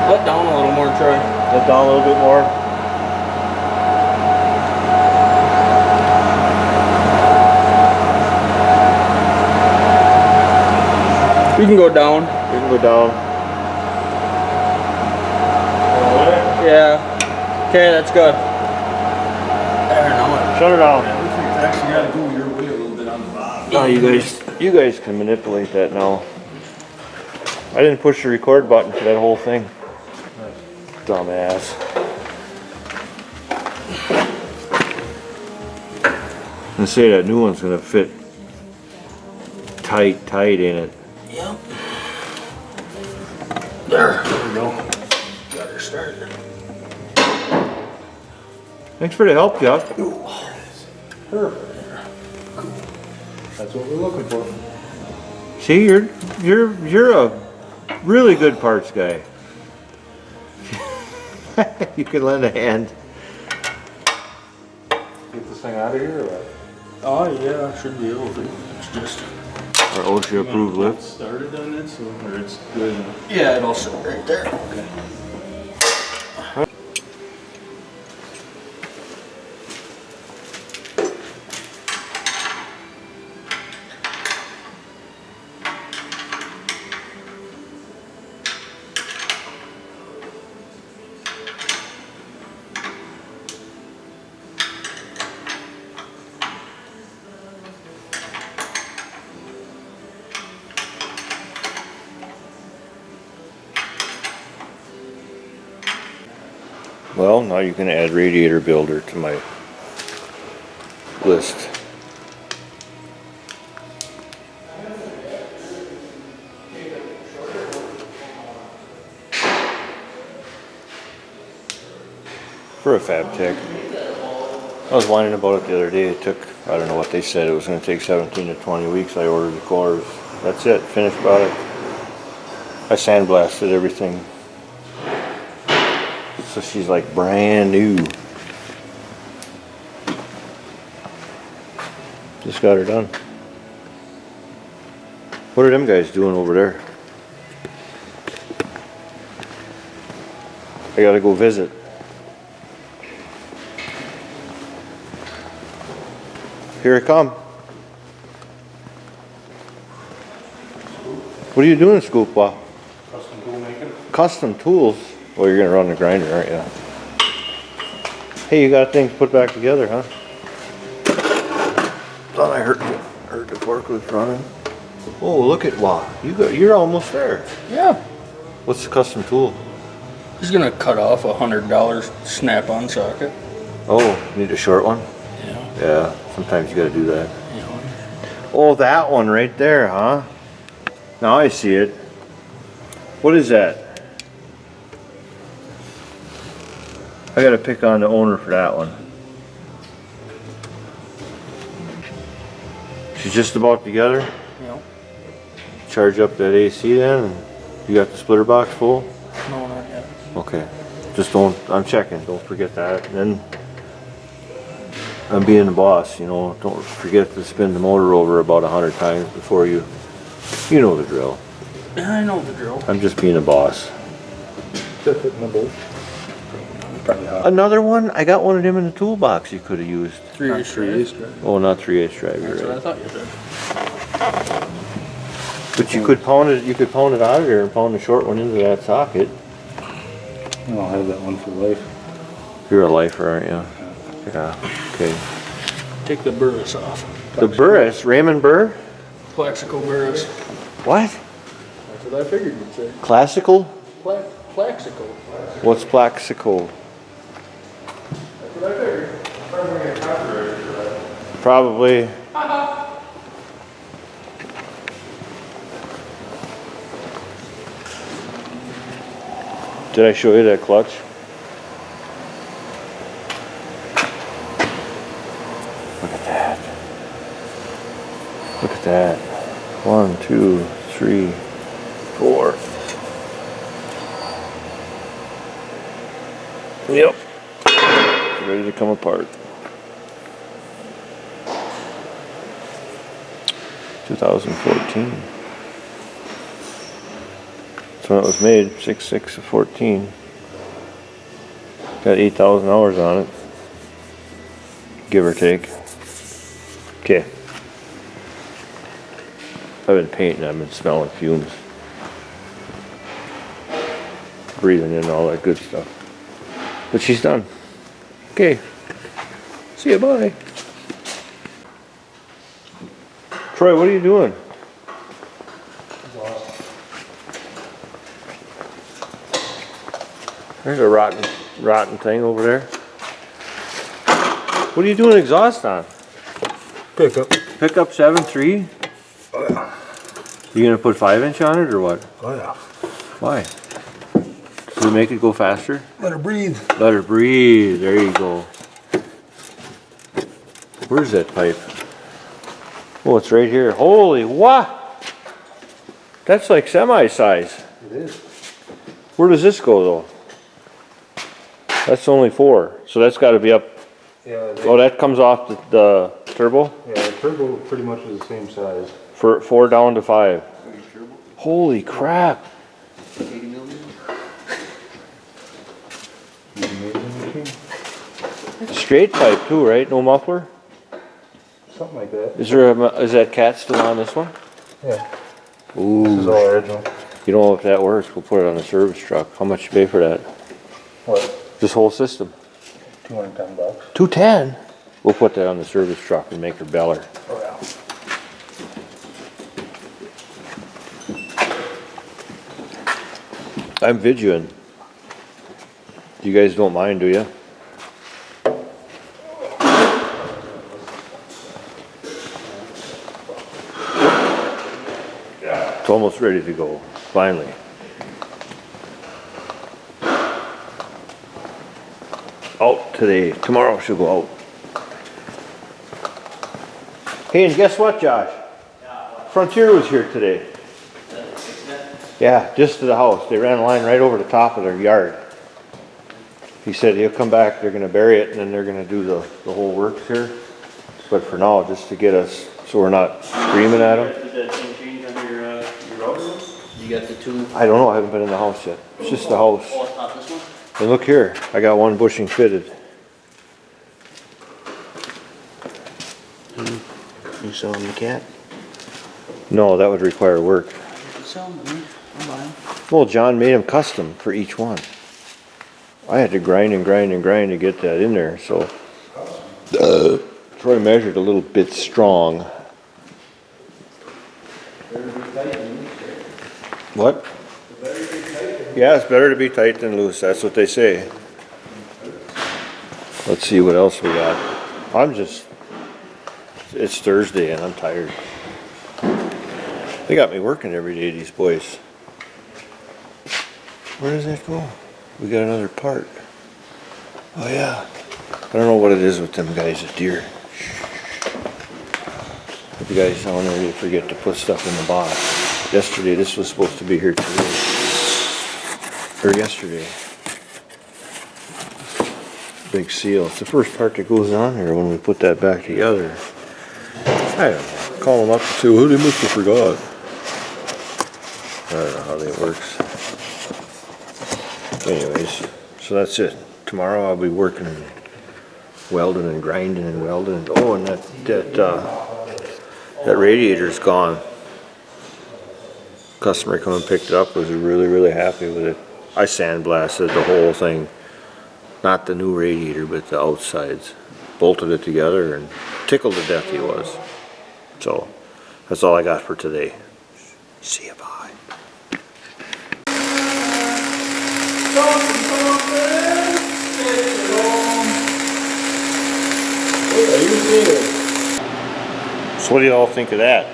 Let down a little more, Troy. Let down a little bit more. You can go down. You can go down. Yeah. Okay, that's good. There, now Shut it down. Yeah, actually got to go your way a little bit on the bottom. Oh, you guys can manipulate that now. I didn't push the record button for that whole thing. Dumbass. And say that new one's gonna fit tight in it. Yep. There we go. Got her started. Thanks for the help, Jeff. Perfect. Cool. That's what we're looking for. See, you're a really good parts guy. You can lend a hand. Get this thing out of here or what? Oh yeah, I should be able to. It's just. Our OSHA approved lift. Started on it, so or it's good. Yeah, it'll sit right there. Okay. Well, now you can add radiator builder to my list. For a fab tech. I was whining about it the other day. It took, I don't know what they said, it was going to take 17 to 20 weeks. I ordered the cores. That's it, finished product. I sandblasted everything. So she's like brand new. Just got her done. What are them guys doing over there? I gotta go visit. Here I come. What are you doing, Scoopwa? Custom tool making. Custom tools? Well, you're gonna run the grinder, aren't you? Hey, you got things put back together, huh? Thought I heard the fork was running. Oh, look at you're almost there. Yeah. What's the custom tool? He's gonna cut off $100 snap-on socket. Oh, need a short one? Yeah. Yeah, sometimes you gotta do that. Yeah. Oh, that one right there, huh? Now I see it. What is that? I gotta pick on the owner for that one. She's just about together. Yeah. Charge up that AC then, and you got the splitter box full? No, not yet. Okay. Just don't, I'm checking, don't forget that. And then, I'm being the boss, you know, don't forget to spin the motor over about 100 times before you know the drill. Yeah, I know the drill. I'm just being a boss. Fit in the bolt. Probably hot. Another one? I got one of them in the toolbox you could have used. 3/8 drive. Oh, not 3/8 drive, That's you're what I right. thought you said. But you could pound it out of there and pound the short one into that socket. I'll have that one for life. You're a lifer, aren't you? Yeah, okay. Take the burris off. The Burris, Raymond Burr? Plaxico burris. What? That's what I figured you'd say. Classical? Plaxico. What's Plaxico? That's what I figured. Probably. Did I show you that clutch? Look at that. Look at that. 1, 2, 3, 4. Yep. Ready to come apart. 2014. It's That's when it was made, 6/6 of 14. Got 8,000 hours on it, give or take. Okay. I've been painting, I've been smelling fumes. Breathing in all that good stuff. But she's done. Okay. See you, bye. Troy, what are you doing? There's a rotten thing over there. What are you doing exhaust on? Pickup. Pickup 7.3? Oh yeah. You gonna put 5-inch on it or what? Oh yeah. Why? Does it make it go faster? Let her breathe. Let her breathe. There you go. Where's that pipe? Oh, it's right here. Holy what? That's like semi-size. It is. Where does this go though? That's only 4. So that's got to be up. Yeah. Oh, that comes off the turbo? Yeah, the turbo pretty much is the same size. For 4 down to 5. Holy crap. 80 millimeters. Straight pipe too, right? No muffler? Something like that. Is that cat still on this one? Yeah. This is Ooh. all original. You know if that works, we'll put it on the service truck. How much you pay for that? What? This whole system? $210. $210. We'll put that on the service truck and make her beller. Oh yeah. I'm videoing. You guys don't mind, do you? It's almost ready to go, finally. Out today. Tomorrow she'll go out. Hey, and guess what, Josh? Frontier was here today. Yeah, just to the house. They ran a line right over the top of their yard. He said he'll come back, they're gonna bury it, and then they're gonna do the whole works here. But for now, just to get us, so we're not screaming at them. Did that thing change on your router? You got the 2? I don't know, I haven't been in the house yet. It's just the house. Oh, it's not this one? And look here, I got one bushing fitted. You selling the cat? No, that would require work. Sell them, I'm buying. Well, John made them custom for each one. I had to grind and grind and grind to get that in there, so. Troy measured a little bit strong. What? Yeah, it's better to be tight than loose, that's what they say. Let's see what else we got. It's Thursday and I'm tired. They got me working every day, these boys. Where does that go? We got another part. Oh yeah. I don't know what it is with them guys at Deere. The guys down there, they forget to put stuff in the box. Yesterday, this was supposed to be here today. Or yesterday. Big seal. It's the first part that goes on here when we put that back together. I don't know. Call them up and say, well, they must have forgot. I don't know how that works. Anyways, so that's it. Tomorrow I'll be working and welding and grinding and welding. Oh, and that radiator's gone. Customer come and picked it up, was really, really happy with it. I sandblasted the whole thing. Not the new radiator, but the outsides. Bolted it together and tickled to death he was. So, that's all I got for today. See you, bye. So what do you all think of that?